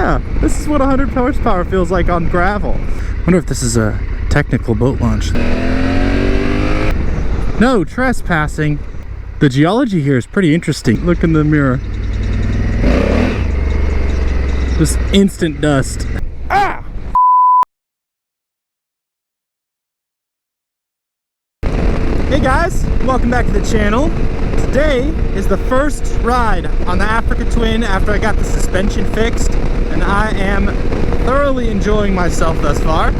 yeah, this is what 100 horsepower feels like on gravel. Wonder if this is a technical boat launch. No trespassing. The geology here is pretty interesting. Look in the mirror. Just instant dust. Ah! Hey guys, welcome back to the channel. Today is the first ride on the Africa Twin after I got the suspension fixed, and I am thoroughly enjoying myself thus far.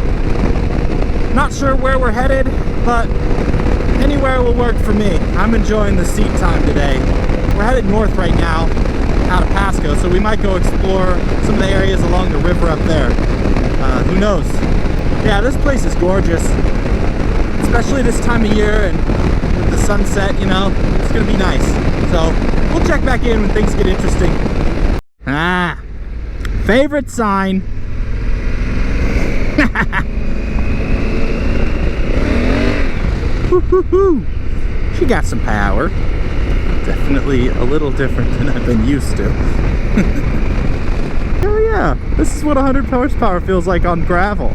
Not sure where we're headed, but anywhere will work for me. I'm enjoying the seat time today. We're headed north right now, out of Pasco, so we might go explore some of the areas along the river up there. Who knows? Yeah, this place is gorgeous, especially this time of year and with the sunset, you know, it's gonna be nice. So we'll check back in when things get interesting. Ah, favorite sign. She got some power. Definitely a little different than I've been used to. Oh yeah, this is what 100 horsepower feels like on gravel.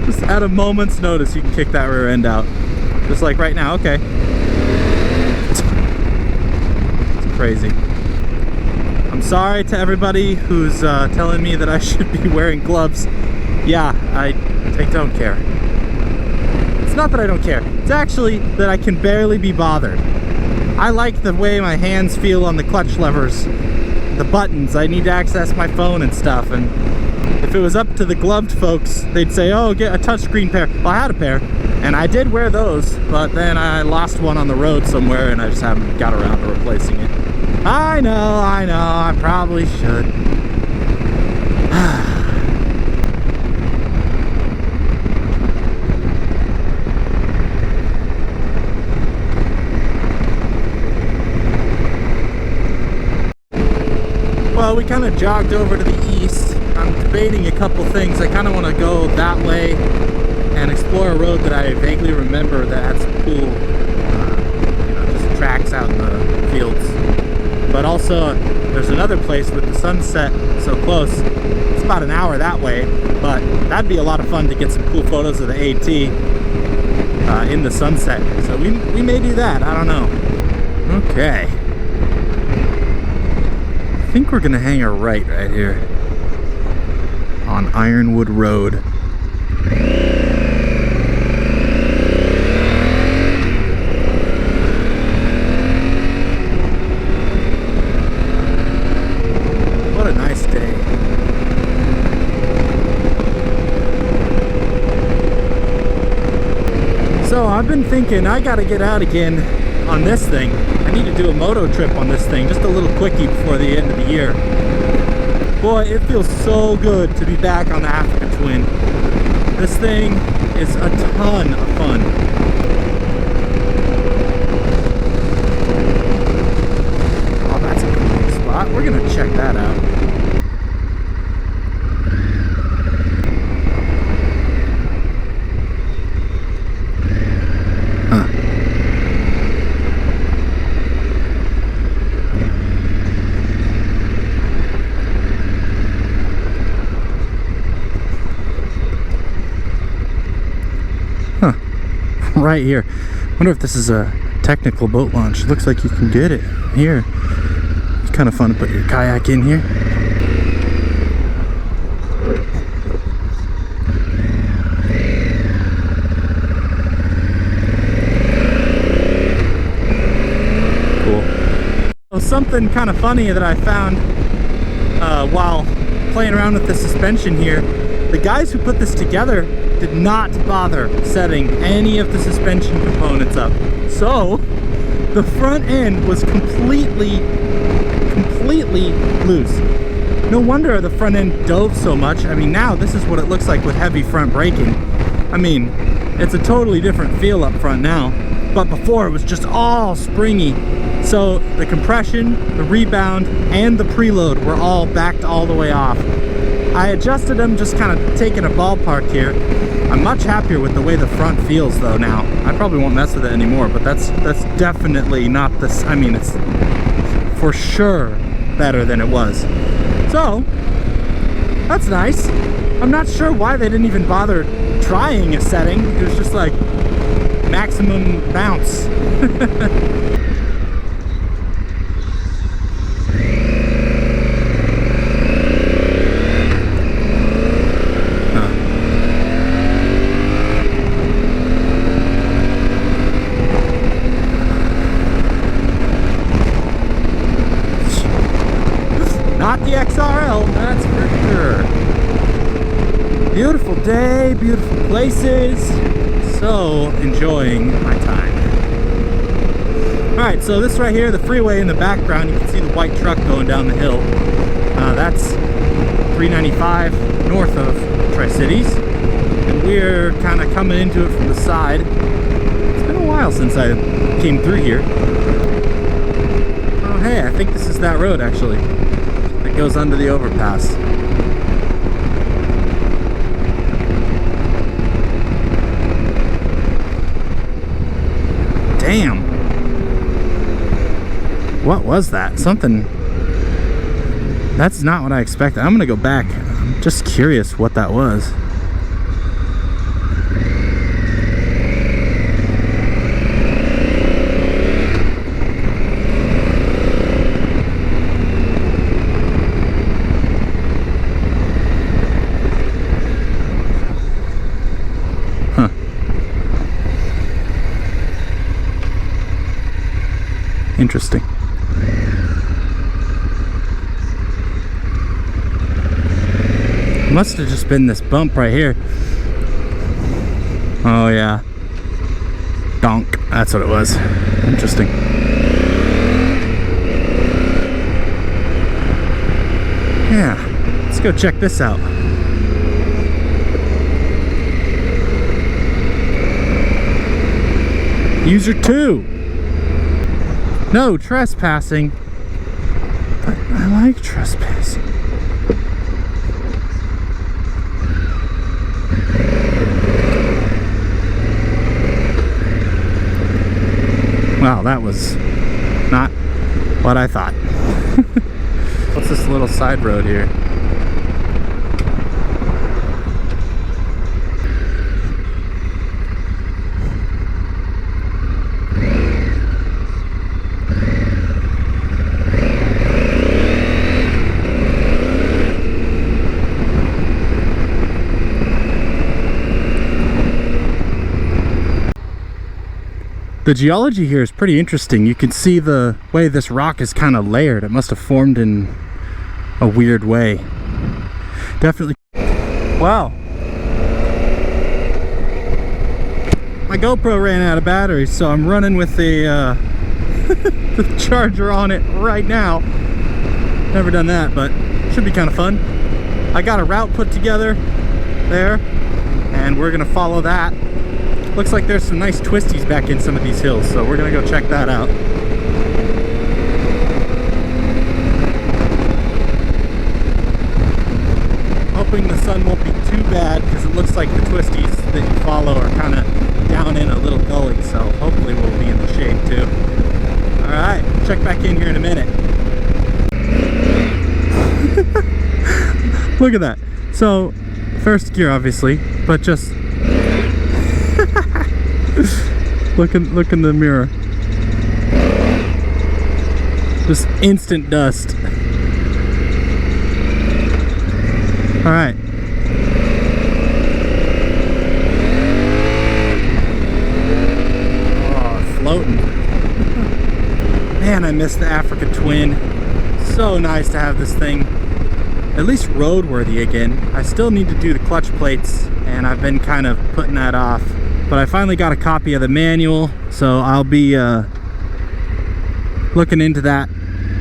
Just at a moment's notice you can kick that rear end out. Just like right now, okay. It's crazy. I'm sorry to everybody who's telling me that I should be wearing gloves. Yeah, I don't care. It's not that I don't care. It's actually that I can barely be bothered. I like the way my hands feel on the clutch levers, the buttons. I need to access my phone and stuff, and if it was up to the gloved folks, they'd say, oh, get a touchscreen pair. Well, I had a pair, and I did wear those, but then I lost one on the road somewhere, and I just haven't got around to replacing it. I know, I probably should. Well, we kind of jogged over to the east. I'm debating a couple things. I kind of want to go that way and explore a road that I vaguely remember that had some cool, you know, just tracks out in the fields. But also, there's another place with the sunset so close. It's about an hour that way, but that'd be a lot of fun to get some cool photos of the AT in the sunset. So we may do that. I don't know. Okay. I think we're gonna hang a right here on Ironwood Road. What a nice day. So I've been thinking I gotta get out again on this thing. I need to do a moto trip on this thing, just a little quickie before the end of the year. Boy, it feels so good to be back on the Africa Twin. This thing is a ton of fun. Oh, that's a cool spot. We're gonna check that out. Right here. Wonder if this is a technical boat launch. Looks like you can get it here. It's kind of fun to put your kayak in here. Cool. Well, something kind of funny that I found while playing around with the suspension here, the guys who put this together did not bother setting any of the suspension components up. So the front end was completely loose. No wonder the front end dove so much. I mean, now this is what it looks like with heavy front braking. I mean, it's a totally different feel up front now, but before it was just all springy. So the compression, the rebound, and the preload were all backed all the way off. I adjusted them, just kind of taking a ballpark here. I'm much happier with the way the front feels though now. I probably won't mess with it anymore, but that's definitely not this. I mean, it's for sure better than it was. So that's nice. I'm not sure why they didn't even bother trying a setting. It was just like maximum bounce. Not the XRL, that's for sure. Beautiful day, beautiful places. So enjoying my time. Alright, so this right here, the freeway in the background, you can see the white truck going down the hill. That's 395 north of Tri-Cities. And we're kind of coming into it from the side. It's been a while since I came through here. Oh hey, I think this is that road actually. It goes under the overpass. Damn. What was that? Something. That's not what I expected. I'm gonna go back. I'm just curious what that was. Interesting. Must have just been this bump right here. Oh yeah. Donk. That's what it was. Interesting. Yeah. Let's go check this out. User 2. No trespassing. But I like trespassing. Wow, that was not what I thought. What's this little side road here? The geology here is pretty interesting. You can see the way this rock is kind of layered. It must have formed in a weird way. Definitely. Wow. My GoPro ran out of batteries, so I'm running with the, the charger on it right now. Never done that, but should be kind of fun. I got a route put together there, and we're gonna follow that. Looks like there's some nice twisties back in some of these hills, so we're gonna go check that out. Hoping the sun won't be too bad, because it looks like the twisties that you follow are kind of down in a little gully, so hopefully we'll be in the shade too. Alright, check back in here in a minute. Look at that. So, first gear obviously, but just look in the mirror. Just instant dust. All right. Oh, floating. Man, I miss the Africa Twin. So nice to have this thing at least roadworthy again. I still need to do the clutch plates, and I've been kind of putting that off. But I finally got a copy of the manual, so I'll be looking into that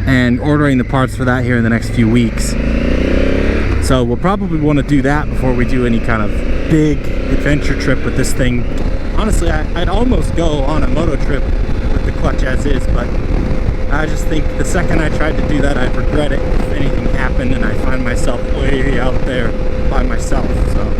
and ordering the parts for that here in the next few weeks. So we'll probably want to do that before we do any kind of big adventure trip with this thing. Honestly, I'd almost go on a moto trip with the clutch as is, but I just think the second I tried to do that, I'd regret it if anything happened and I find myself way out there by myself. So.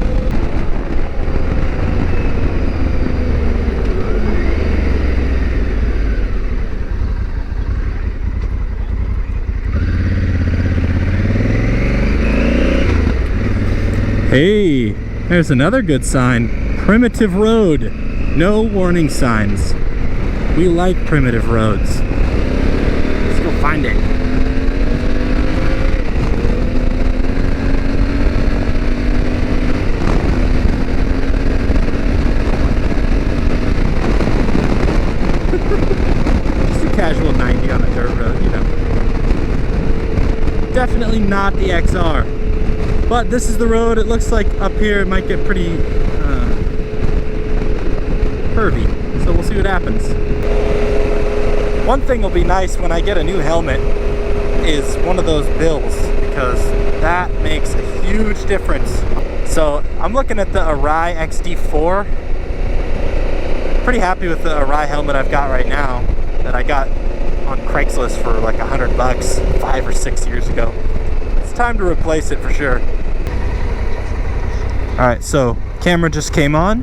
Hey, there's another good sign. Primitive road. No warning signs. We like primitive roads. Let's go find it. Just a casual 90 on a dirt road, you know. Definitely not the XR. But this is the road. It looks like up here it might get pretty curvy. So we'll see what happens. One thing will be nice when I get a new helmet is one of those bills, because that makes a huge difference. So I'm looking at the Arai XD4. Pretty happy with the Arai helmet I've got right now that I got on Craigslist for like $100 5 or 6 years ago. It's time to replace it for sure. Alright, so camera just came on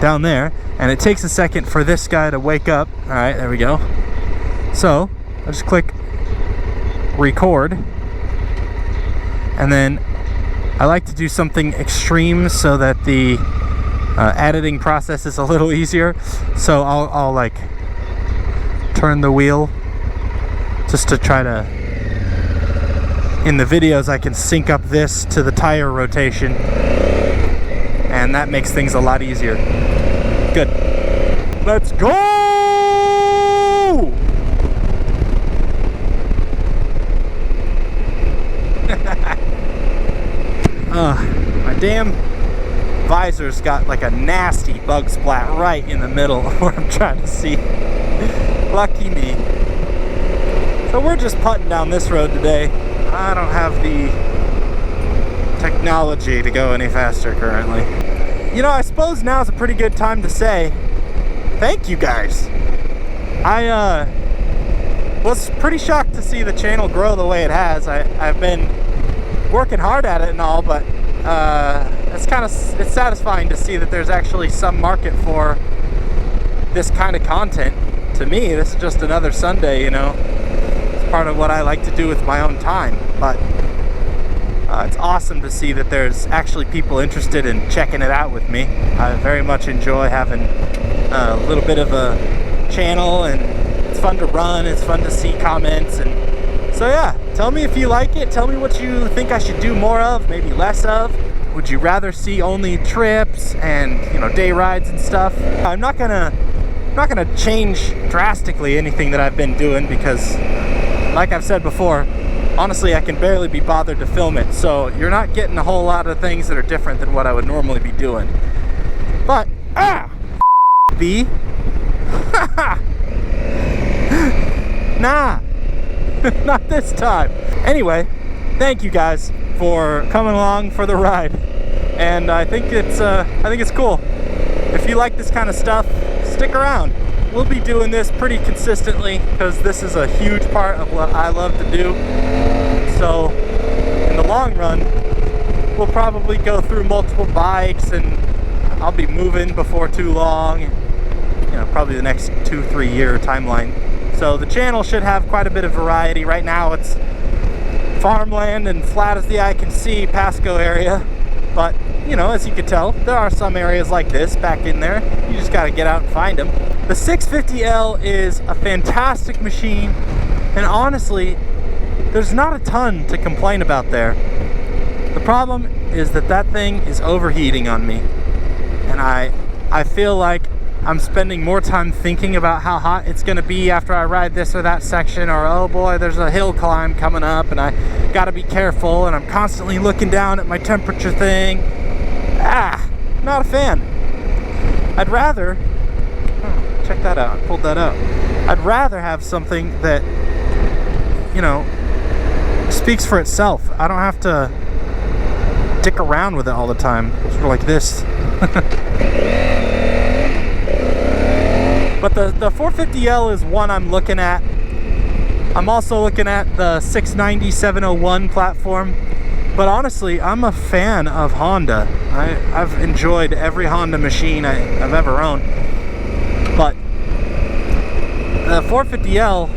down there, and it takes a second for this guy to wake up. Alright, there we go. So I'll just click record, and then I like to do something extreme so that the editing process is a little easier. So I'll like turn the wheel just to try to, in the videos I can sync up this to the tire rotation, and that makes things a lot easier. Good. Let's go! My damn visor's got like a nasty bug splat right in the middle of where I'm trying to see. Lucky me. So we're just putting down this road today. I don't have the technology to go any faster currently. You know, I suppose now's a pretty good time to say thank you guys. I was pretty shocked to see the channel grow the way it has. I've been working hard at it and all, but it's satisfying to see that there's actually some market for this kind of content. To me, this is just another Sunday, you know. It's part of what I like to do with my own time, but it's awesome to see that there's actually people interested in checking it out with me. I very much enjoy having a little bit of a channel, and it's fun to run, it's fun to see comments, and so yeah, tell me if you like it, tell me what you think I should do more of, maybe less of. Would you rather see only trips and, you know, day rides and stuff? I'm not gonna change drastically anything that I've been doing, because like I've said before, honestly, I can barely be bothered to film it, so you're not getting a whole lot of things that are different than what I would normally be doing. But, B? Nah, not this time. Anyway, thank you guys for coming along for the ride, and I think it's cool. If you like this kind of stuff, stick around. We'll be doing this pretty consistently because this is a huge part of what I love to do. So in the long run, we'll probably go through multiple bikes, and I'll be moving before too long, you know, probably the next 2-3 year timeline. So the channel should have quite a bit of variety. Right now it's farmland and flat as the eye can see Pasco area, but you know, as you can tell, there are some areas like this back in there. You just got to get out and find them. The 650L is a fantastic machine, and honestly, there's not a ton to complain about there. The problem is that thing is overheating on me, and I feel like I'm spending more time thinking about how hot it's going to be after I ride this or that section, or oh boy, there's a hill climb coming up and I got to be careful, and I'm constantly looking down at my temperature thing. Not a fan. I'd rather, check that out, I pulled that out. I'd rather have something that, you know, speaks for itself. I don't have to dick around with it all the time, sort of like this. But the 450L is one I'm looking at. I'm also looking at the 690 701 platform. But honestly, I'm a fan of Honda. I've enjoyed every Honda machine I've ever owned. But the 450L,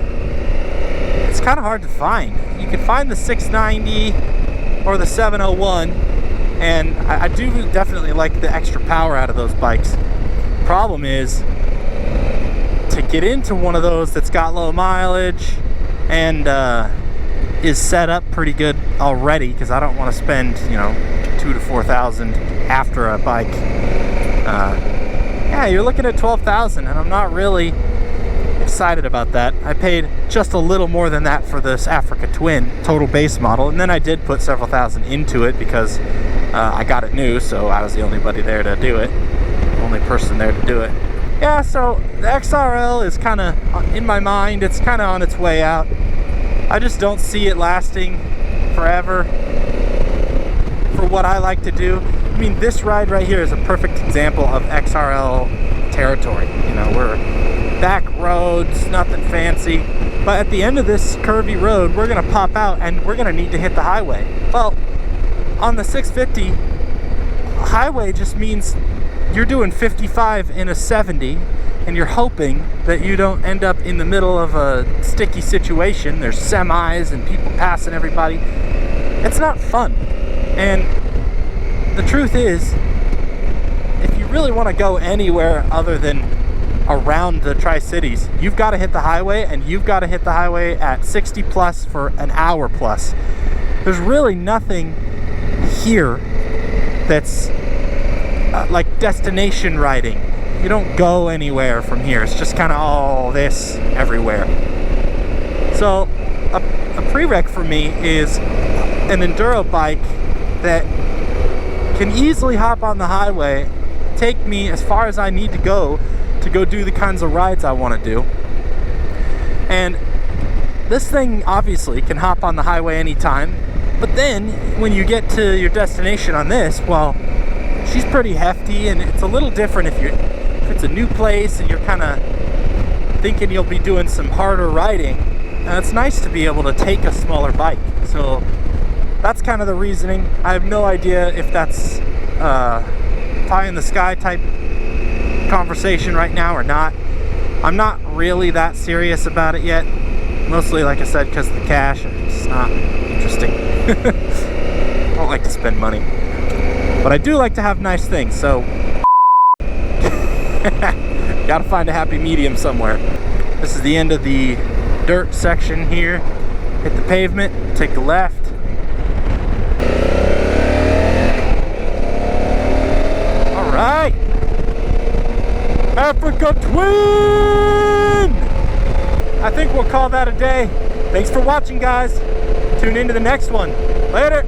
it's kind of hard to find. You can find the 690 or the 701, And I do definitely like the extra power out of those bikes. Problem is, to get into one of those that's got low mileage and is set up pretty good already, because I don't want to spend, you know, $2,000 to $4,000 after a bike. Yeah, you're looking at $12,000, and I'm not really excited about that. I paid just a little more than that for this Africa Twin total base model, and then I did put several thousand into it because I got it new, so I was the only buddy there to do it, only person there to do it. Yeah, so the XRL is kind of, in my mind, it's kind of on its way out. I just don't see it lasting forever for what I like to do. I mean, this ride right here is a perfect example of XRL territory. You know, we're back roads, nothing fancy, but at the end of this curvy road, we're gonna pop out and we're gonna need to hit the highway. Well, on the 650, highway just means you're doing 55 in a 70, and you're hoping that you don't end up in the middle of a sticky situation. There's semis and people passing everybody. It's not fun. And the truth is, if you really want to go anywhere other than around the Tri-Cities, you've got to hit the highway, and you've got to hit the highway at 60 plus for an hour plus. There's really nothing here that's like destination riding. You don't go anywhere from here. It's just kind of all this everywhere. So a prereq for me is an enduro bike that can easily hop on the highway, take me as far as I need to go do the kinds of rides I want to do. And this thing obviously can hop on the highway anytime, but then when you get to your destination on this, well, she's pretty hefty, and it's a little different if it's a new place and you're kind of thinking you'll be doing some harder riding. It's nice to be able to take a smaller bike. So that's kind of the reasoning. I have no idea if that's pie in the sky type conversation right now or not. I'm not really that serious about it yet. Mostly, like I said, because of the cash. It's not interesting. I don't like to spend money. But I do like to have nice things, so gotta find a happy medium somewhere. This is the end of the dirt section here. Hit the pavement, take a left. All right, Africa Twin! I think we'll call that a day. Thanks for watching, guys. Tune into the next one. Later.